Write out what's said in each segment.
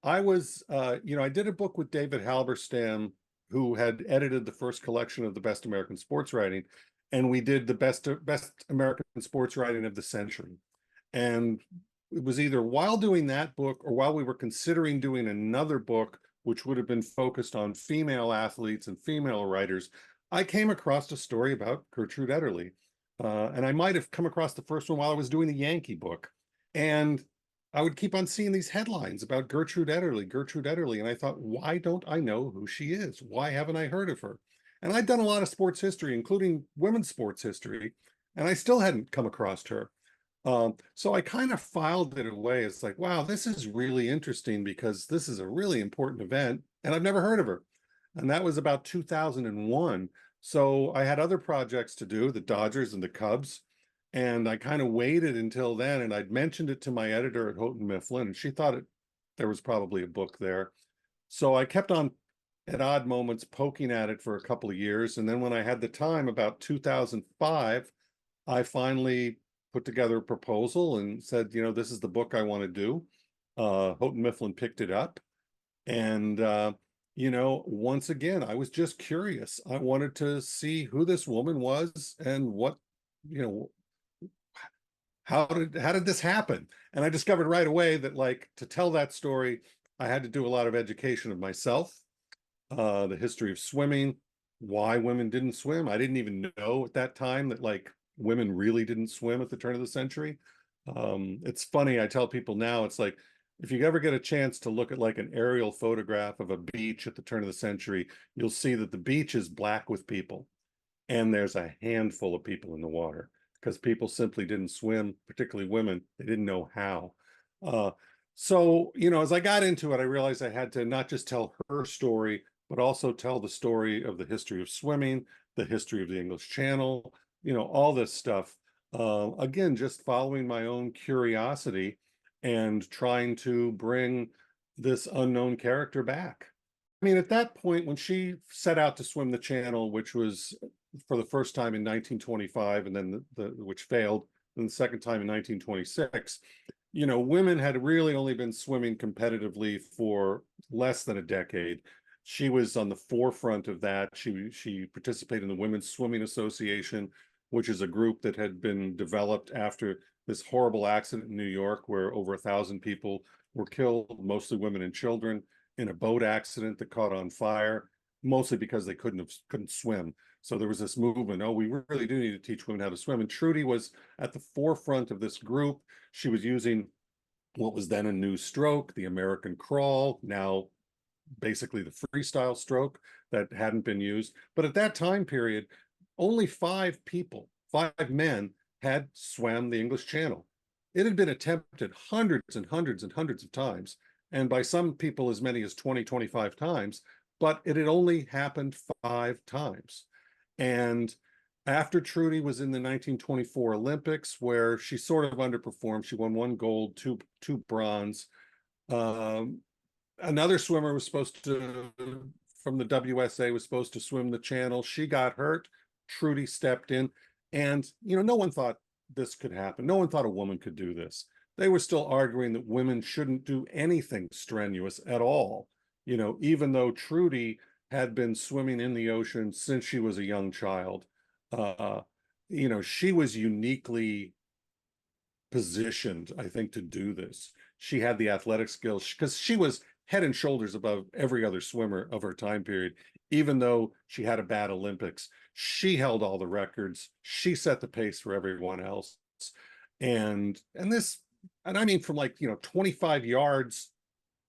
I was, I did a book with David Halberstam, who had edited the first collection of the best American sports writing, and we did the best American sports writing of the century. And it was either while doing that book or while we were considering doing another book, which would have been focused on female athletes and female writers, I came across a story about Gertrude Ederle. And I might have come across the first one while I was doing the Yankee book. And I would keep on seeing these headlines about Gertrude Ederle, Gertrude Ederle. And I thought, why don't I know who she is? Why haven't I heard of her? And I'd done a lot of sports history, including women's sports history, and I still hadn't come across her. So I kind of filed it away. It's like, wow, this is really interesting because this is a really important event, and I've never heard of her. And that was about 2001. So I had other projects to do, the Dodgers and the Cubs. And I kind of waited until then, and I'd mentioned it to my editor at Houghton Mifflin, and she thought there was probably a book there. So I kept on at odd moments poking at it for a couple of years. And then when I had the time, about 2005, I finally put together a proposal and said, this is the book I want to do. Houghton Mifflin picked it up. And, once again, I was just curious. I wanted to see who this woman was and what, how did this happen? And I discovered right away that, like, to tell that story, I had to do a lot of education of myself, the history of swimming, why women didn't swim. I didn't even know at that time that, like, women really didn't swim at the turn of the century. It's funny, I tell people now, it's like, if you ever get a chance to look at like an aerial photograph of a beach at the turn of the century, you'll see that the beach is black with people. And there's a handful of people in the water because people simply didn't swim, particularly women. They didn't know how. So, as I got into it, I realized I had to not just tell her story, but also tell the story of the history of swimming, the history of the English Channel, all this stuff. Again, just following my own curiosity and trying to bring this unknown character back. I mean, at that point, when she set out to swim the channel, which was for the first time in 1925, and then which failed, and the second time in 1926, women had really only been swimming competitively for less than a decade. She was on the forefront of that. She participated in the Women's Swimming Association, which is a group that had been developed after this horrible accident in New York where over 1,000 people were killed, mostly women and children, in a boat accident that caught on fire, mostly because they couldn't swim. So there was this movement, oh, we really do need to teach women how to swim. And Truty was at the forefront of this group. She was using what was then a new stroke, the American crawl, now basically the freestyle stroke that hadn't been used. But at that time period, only 5 men had swam the English Channel. It had been attempted hundreds and hundreds and hundreds of times, and by some people as many as 20, 25 times, but it had only happened 5 times. And after Truty was in the 1924 Olympics, where she sort of underperformed, she won 1 gold, two bronze. Another swimmer was supposed to, from the WSA, was supposed to swim the channel. She got hurt. Truty stepped in. And, no one thought this could happen. No one thought a woman could do this. They were still arguing that women shouldn't do anything strenuous at all, even though Truty had been swimming in the ocean since she was a young child. She was uniquely positioned, I think, to do this. She had the athletic skills because she was head and shoulders above every other swimmer of her time period. Even though she had a bad Olympics, she held all the records. She set the pace for everyone else. And I mean, from 25 yards,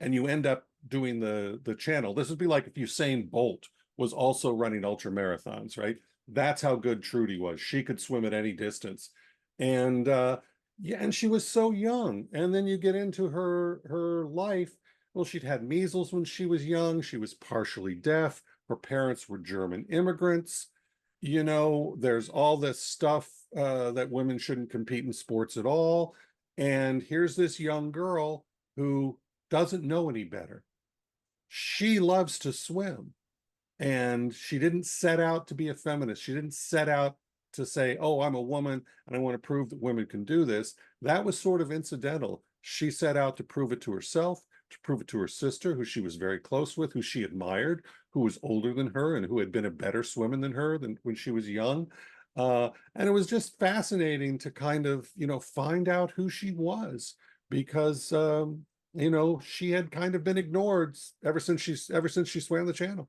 and you end up doing the channel. This would be like if Usain Bolt was also running ultra marathons, right? That's how good Truty was. She could swim at any distance. And and she was so young. And then you get into her life. Well, she'd had measles when she was young. She was partially deaf. Her parents were German immigrants. There's all this stuff that women shouldn't compete in sports at all. And here's this young girl who doesn't know any better. She loves to swim. And she didn't set out to be a feminist. She didn't set out to say, oh, I'm a woman and I want to prove that women can do this. That was sort of incidental. She set out to prove it to herself, to prove it to her sister, who she was very close with, who she admired, who was older than her and who had been a better swimmer than her than when she was young. And it was just fascinating to kind of, find out who she was, because she had kind of been ignored ever since she swam the channel.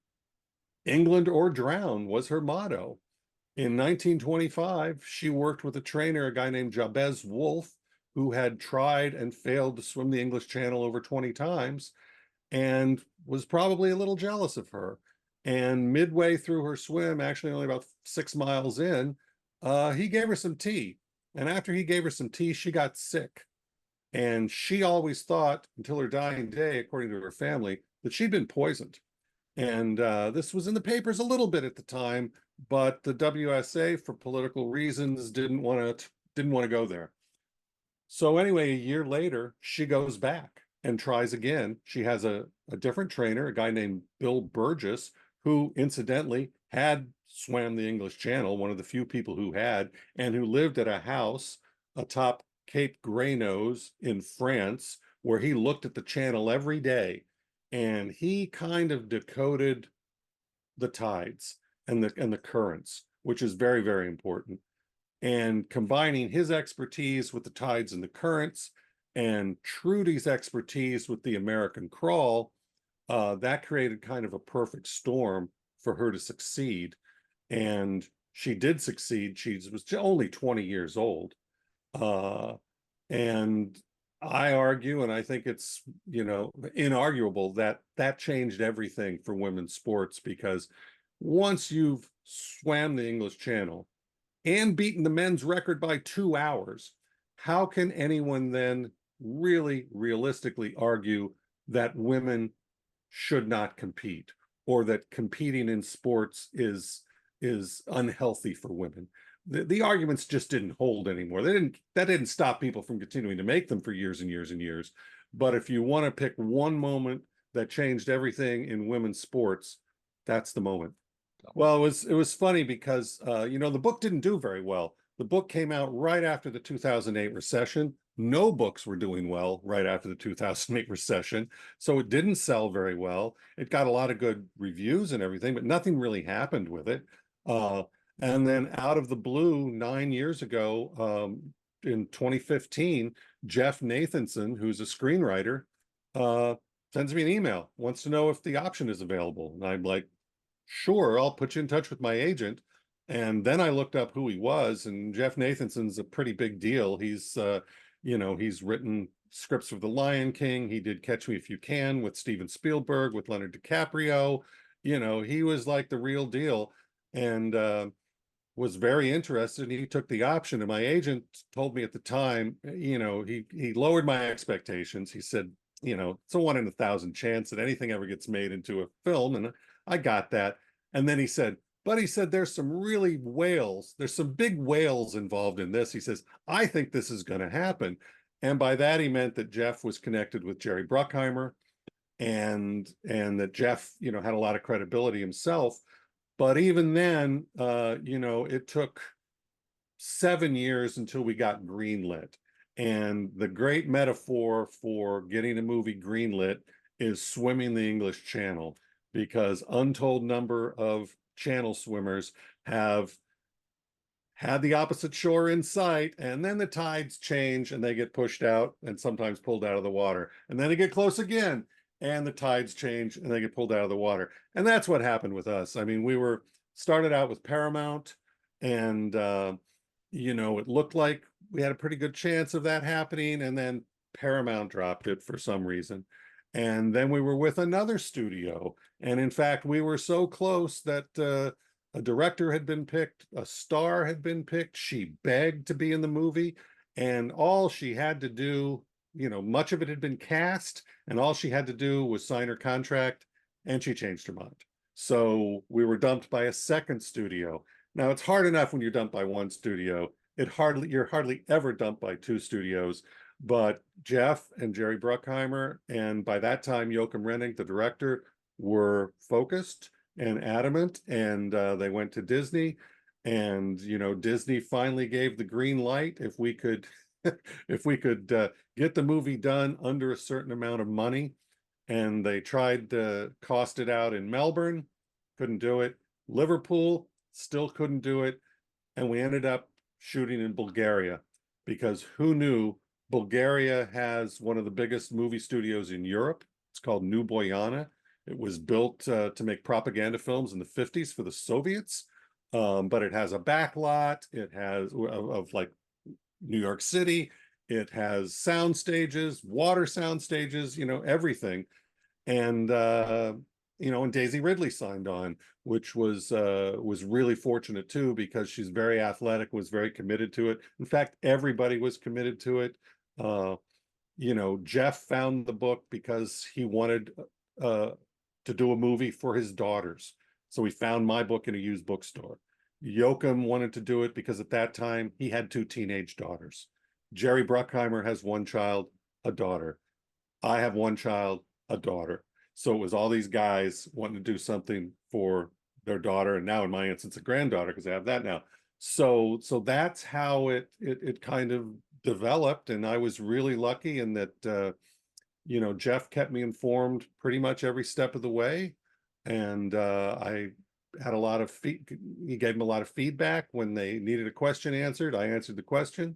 England or drown was her motto. In 1925, she worked with a trainer, a guy named Jabez Wolfe, who had tried and failed to swim the English Channel over 20 times and was probably a little jealous of her. And midway through her swim, actually only about 6 miles in, he gave her some tea. And after he gave her some tea, she got sick. And she always thought, until her dying day, according to her family, that she'd been poisoned. And this was in the papers a little bit at the time, but the WSA, for political reasons, didn't want to go there. So anyway, a year later, she goes back and tries again. She has a different trainer, a guy named Bill Burgess, who incidentally had swam the English Channel, one of the few people who had, and who lived at a house atop Cape Greynose in France, where he looked at the channel every day, and he kind of decoded the tides and the currents, which is very, very important. And combining his expertise with the tides and the currents, and Truty's expertise with the American crawl, that created kind of a perfect storm for her to succeed. And she did succeed. She was only 20 years old. And I argue, and I think it's, inarguable, that that changed everything for women's sports, because once you've swam the English Channel and beaten the men's record by 2 hours, how can anyone then really realistically argue that women should not compete, or that competing in sports is unhealthy for women? The arguments just didn't hold anymore. That didn't stop people from continuing to make them for years and years and years. But if you want to pick one moment that changed everything in women's sports, that's the moment. Well, it was funny because the book didn't do very well. The book came out right after the 2008 recession. No books were doing well right after the 2008 recession, so it didn't sell very well. It got a lot of good reviews and everything, but nothing really happened with it. And then out of the blue, 9 years ago, in 2015, Jeff Nathanson, who's a screenwriter, sends me an email, wants to know if the option is available. And I'm like, sure, I'll put you in touch with my agent. And then I looked up who he was, and Jeff Nathanson's a pretty big deal. He's written scripts for The Lion King. He did Catch Me If You Can with Steven Spielberg, with Leonardo DiCaprio. He was like the real deal, and was very interested. He took the option, and my agent told me at the time, he lowered my expectations. He said, it's a 1 in 1,000 chance that anything ever gets made into a film, and I got that. And then he said, there's some really whales. There's some big whales involved in this. He says, I think this is going to happen. And by that, he meant that Jeff was connected with Jerry Bruckheimer, and that Jeff, had a lot of credibility himself. But even then, it took 7 years until we got greenlit. And the great metaphor for getting a movie greenlit is swimming the English Channel, because untold number of channel swimmers have had the opposite shore in sight, and then the tides change and they get pushed out and sometimes pulled out of the water. And then they get close again, and the tides change and they get pulled out of the water. And that's what happened with us. I mean, we started out with Paramount, and it looked like we had a pretty good chance of that happening, and then Paramount dropped it for some reason. And then we were with another studio, and in fact, we were so close that a director had been picked, a star had been picked. She begged to be in the movie, and all she had to do, much of it had been cast, and all she had to do was sign her contract, and she changed her mind. So we were dumped by a second studio. Now, it's hard enough when you're dumped by one studio. You're hardly ever dumped by two studios. But Jeff and Jerry Bruckheimer, and by that time, Joachim Renning, the director, were focused and adamant, and they went to Disney. And, Disney finally gave the green light. If we could, if we could get the movie done under a certain amount of money, and they tried to cost it out in Melbourne, couldn't do it. Liverpool, still couldn't do it. And we ended up shooting in Bulgaria because who knew Bulgaria has one of the biggest movie studios in Europe. It's called New Boyana. It was built to make propaganda films in the 50s for the Soviets. But it has a back lot. It has of like New York City. It has sound stages, water sound stages, everything. And and Daisy Ridley signed on, which was really fortunate too, because she's very athletic, was very committed to it. In fact, everybody was committed to it. Uh, Jeff found the book because he wanted uh, to do a movie for his daughters. So he found my book in a used bookstore. Joachim wanted to do it because at that time he had two teenage daughters. Jerry Bruckheimer has one child, a daughter. I have one child, a daughter. So it was all these guys wanting to do something for their daughter, and now in my instance, a granddaughter, because I have that now. So that's how it kind of developed, and I was really lucky in that Jeff kept me informed pretty much every step of the way, and I had a lot of he gave them a lot of feedback when they needed a question answered. I answered the question.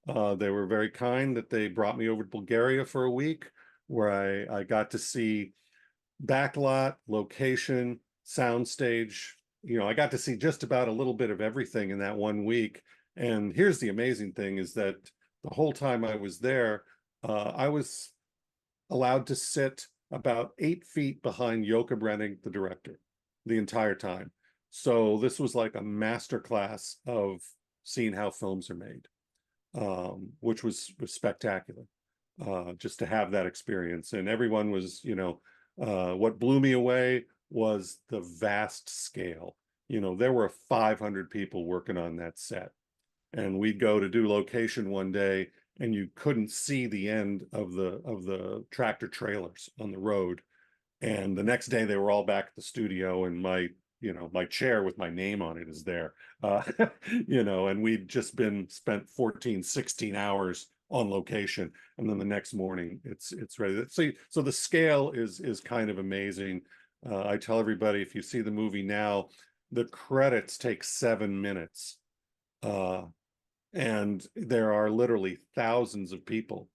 They were very kind that they brought me over to Bulgaria for a week, where I got to see backlot, location, soundstage. I got to see just about a little bit of everything in that one week. And here's the amazing thing is that the whole time I was there, I was allowed to sit about 8 feet behind Joka Brenning, the director, the entire time. So this was like a master class of seeing how films are made, which was spectacular. Just to have that experience. And everyone was, what blew me away was the vast scale. There were 500 people working on that set. And we'd go to do location one day and you couldn't see the end of the tractor trailers on the road. And the next day they were all back at the studio, and my chair with my name on it is there. And we'd just spent 14, 16 hours on location, and then the next morning it's ready. So the scale is kind of amazing. I tell everybody, if you see the movie now, the credits take 7 minutes. And there are literally thousands of people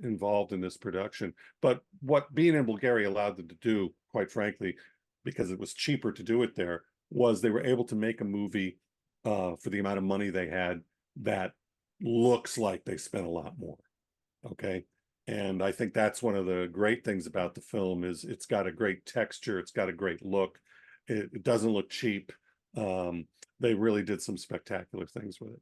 involved in this production. But what being in Bulgaria allowed them to do, quite frankly, because it was cheaper to do it there, was they were able to make a movie for the amount of money they had that looks like they spent a lot more. Okay. And I think that's one of the great things about the film is it's got a great texture. It's got a great look. It doesn't look cheap. They really did some spectacular things with it.